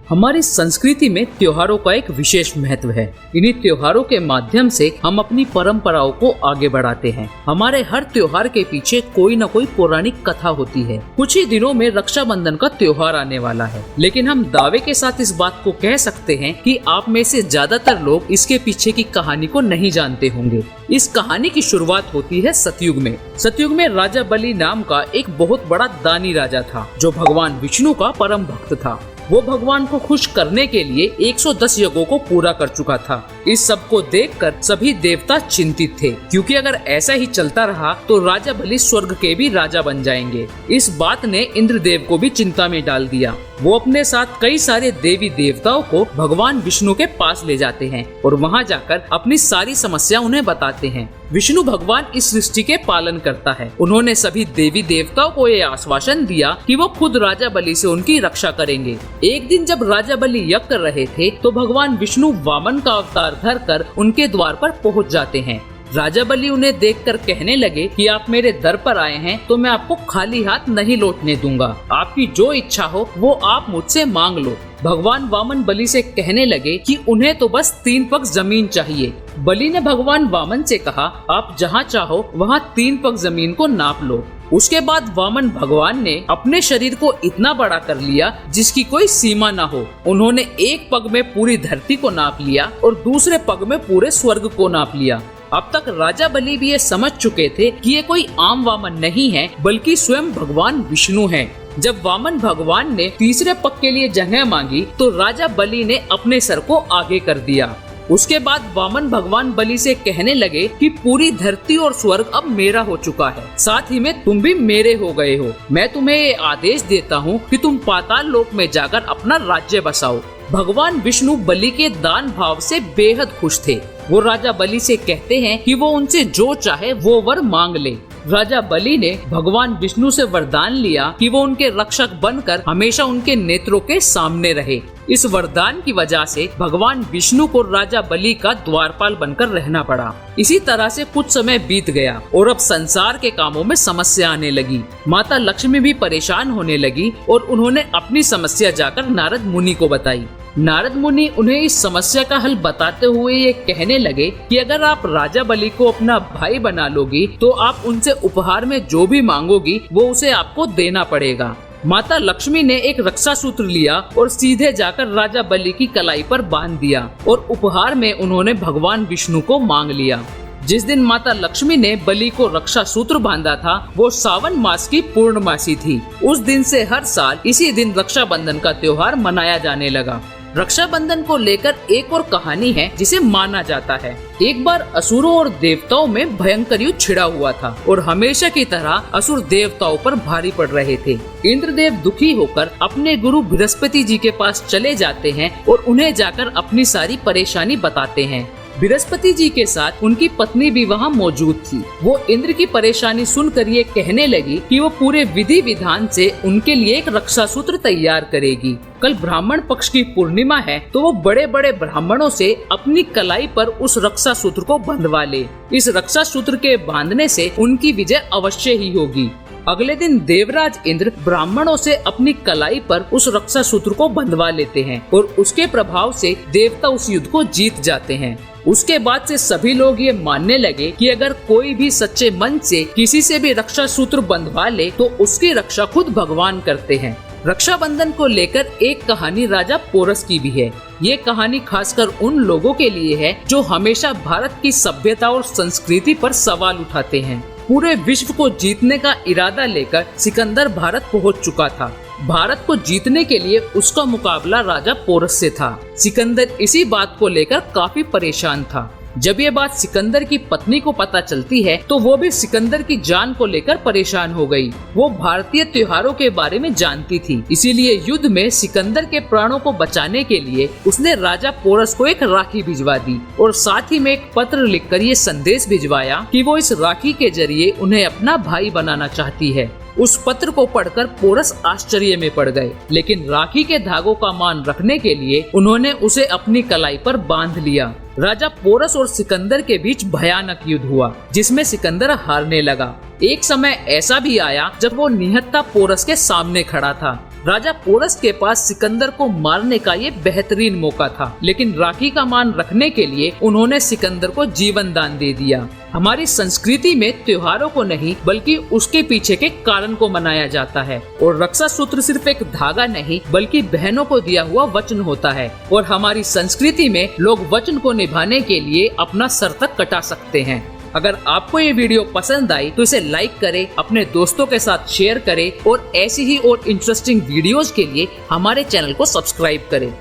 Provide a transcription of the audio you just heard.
हमारी संस्कृति में त्योहारों का एक विशेष महत्व है। इन्हीं त्योहारों के माध्यम से हम अपनी परंपराओं को आगे बढ़ाते हैं। हमारे हर त्योहार के पीछे कोई न कोई पौराणिक कथा होती है। कुछ ही दिनों में रक्षाबंधन का त्योहार आने वाला है, लेकिन हम दावे के साथ इस बात को कह सकते हैं कि आप में से ज्यादातर लोग इसके पीछे की कहानी को नहीं जानते होंगे। इस कहानी की शुरुआत होती है सतयुग में। सतयुग में राजा बलि नाम का एक बहुत बड़ा दानी राजा था, जो भगवान विष्णु का परम भक्त था। वो भगवान को खुश करने के लिए 110 यज्ञों को पूरा कर चुका था। इस सब को देखकर सभी देवता चिंतित थे, क्योंकि अगर ऐसा ही चलता रहा तो राजा बलि स्वर्ग के भी राजा बन जाएंगे। इस बात ने इंद्रदेव को भी चिंता में डाल दिया। वो अपने साथ कई सारे देवी देवताओं को भगवान विष्णु के पास ले जाते हैं और वहाँ जाकर अपनी सारी समस्या उन्हें बताते हैं। विष्णु भगवान इस सृष्टि के पालन करता है। उन्होंने सभी देवी देवताओं को ये आश्वासन दिया कि वो खुद राजा बलि से उनकी रक्षा करेंगे। एक दिन जब राजा बलि यज्ञ कर रहे थे तो भगवान विष्णु वामन का अवतार धर कर उनके द्वार पर पहुंच जाते हैं। राजा बलि उन्हें देखकर कहने लगे कि आप मेरे दर पर आए हैं तो मैं आपको खाली हाथ नहीं लौटने दूंगा। आपकी जो इच्छा हो वो आप मुझसे मांग लो। भगवान वामन बलि से कहने लगे कि उन्हें तो बस 3 पग जमीन चाहिए। बलि ने भगवान वामन से कहा, आप जहाँ चाहो वहाँ 3 पग जमीन को नाप लो। उसके बाद वामन भगवान ने अपने शरीर को इतना बड़ा कर लिया जिसकी कोई सीमा न हो। उन्होंने एक पग में पूरी धरती को नाप लिया और दूसरे पग में पूरे स्वर्ग को नाप लिया। अब तक राजा बलि भी ये समझ चुके थे कि ये कोई आम वामन नहीं है, बल्कि स्वयं भगवान विष्णु हैं। जब वामन भगवान ने तीसरे पग के लिए जगह मांगी तो राजा बलि ने अपने सर को आगे कर दिया। उसके बाद वामन भगवान बलि से कहने लगे कि पूरी धरती और स्वर्ग अब मेरा हो चुका है, साथ ही में तुम भी मेरे हो गए हो। मैं तुम्हें ये आदेश देता हूँ कि तुम पाताल लोक में जाकर अपना राज्य बसाओ। भगवान विष्णु बलि के दान भाव से बेहद खुश थे। वो राजा बलि से कहते हैं कि वो उनसे जो चाहे वो वर मांग ले। राजा बलि ने भगवान विष्णु से वरदान लिया कि वो उनके रक्षक बनकर हमेशा उनके नेत्रों के सामने रहे। इस वरदान की वजह से भगवान विष्णु को राजा बलि का द्वारपाल बनकर रहना पड़ा। इसी तरह से कुछ समय बीत गया और अब संसार के कामों में समस्या आने लगी। माता लक्ष्मी भी परेशान होने लगी और उन्होंने अपनी समस्या जाकर नारद मुनि को बताई। नारद मुनि उन्हें इस समस्या का हल बताते हुए ये कहने लगे कि अगर आप राजा बलि को अपना भाई बना लोगी तो आप उनसे उपहार में जो भी मांगोगी वो उसे आपको देना पड़ेगा। माता लक्ष्मी ने एक रक्षा सूत्र लिया और सीधे जाकर राजा बलि की कलाई पर बांध दिया और उपहार में उन्होंने भगवान विष्णु को मांग लिया। जिस दिन माता लक्ष्मी ने बलि को रक्षा सूत्र बांधा था वो सावन मास की पूर्णमासी थी। उस दिन से हर साल इसी दिन रक्षाबंधन का त्योहार मनाया जाने लगा। रक्षाबंधन को लेकर एक और कहानी है जिसे माना जाता है। एक बार असुरों और देवताओं में भयंकर युद्ध छिड़ा हुआ था और हमेशा की तरह असुर देवताओं पर भारी पड़ रहे थे। इंद्रदेव दुखी होकर अपने गुरु बृहस्पति जी के पास चले जाते हैं और उन्हें जाकर अपनी सारी परेशानी बताते हैं। बृहस्पति जी के साथ उनकी पत्नी भी वहाँ मौजूद थी। वो इंद्र की परेशानी सुनकर ये कहने लगी कि वो पूरे विधि विधान से उनके लिए एक रक्षा सूत्र तैयार करेगी। कल ब्राह्मण पक्ष की पूर्णिमा है तो वो बड़े बड़े ब्राह्मणों से अपनी कलाई पर उस रक्षा सूत्र को बंधवा ले। इस रक्षा सूत्र के बांधने से उनकी विजय अवश्य ही होगी। अगले दिन देवराज इंद्र ब्राह्मणों से अपनी कलाई पर उस रक्षा सूत्र को बंधवा लेते हैं और उसके प्रभाव से देवता उस युद्ध को जीत जाते हैं। उसके बाद से सभी लोग ये मानने लगे कि अगर कोई भी सच्चे मन से किसी से भी रक्षा सूत्र बंधवा ले तो उसकी रक्षा खुद भगवान करते हैं। रक्षाबंधन को लेकर एक कहानी राजा पोरस की भी है। ये कहानी खासकर उन लोगों के लिए है जो हमेशा भारत की सभ्यता और संस्कृति पर सवाल उठाते हैं। पूरे विश्व को जीतने का इरादा लेकर सिकंदर भारत पहुंच चुका था। भारत को जीतने के लिए उसका मुकाबला राजा पोरस से था। सिकंदर इसी बात को लेकर काफी परेशान था। जब ये बात सिकंदर की पत्नी को पता चलती है तो वो भी सिकंदर की जान को लेकर परेशान हो गई। वो भारतीय त्योहारों के बारे में जानती थी, इसीलिए युद्ध में सिकंदर के प्राणों को बचाने के लिए उसने राजा पोरस को एक राखी भिजवा दी और साथ ही में एक पत्र लिखकर ये संदेश भिजवाया कि वो इस राखी के जरिए उन्हें अपना भाई बनाना चाहती है। उस पत्र को पढ़कर पोरस आश्चर्य में पड़ गए, लेकिन राखी के धागों का मान रखने के लिए उन्होंने उसे अपनी कलाई पर बांध लिया। राजा पोरस और सिकंदर के बीच भयानक युद्ध हुआ जिसमें सिकंदर हारने लगा। एक समय ऐसा भी आया जब वो निहत्था पोरस के सामने खड़ा था। राजा पोरस के पास सिकंदर को मारने का ये बेहतरीन मौका था, लेकिन राखी का मान रखने के लिए उन्होंने सिकंदर को जीवन दान दे दिया। हमारी संस्कृति में त्योहारों को नहीं बल्कि उसके पीछे के कारण को मनाया जाता है, और रक्षा सूत्र सिर्फ एक धागा नहीं बल्कि बहनों को दिया हुआ वचन होता है। और हमारी संस्कृति में लोग वचन को निभाने के लिए अपना सर तक कटा सकते हैं। अगर आपको ये वीडियो पसंद आई तो इसे लाइक करें, अपने दोस्तों के साथ शेयर करें और ऐसी ही और इंटरेस्टिंग वीडियोस के लिए हमारे चैनल को सब्सक्राइब करें।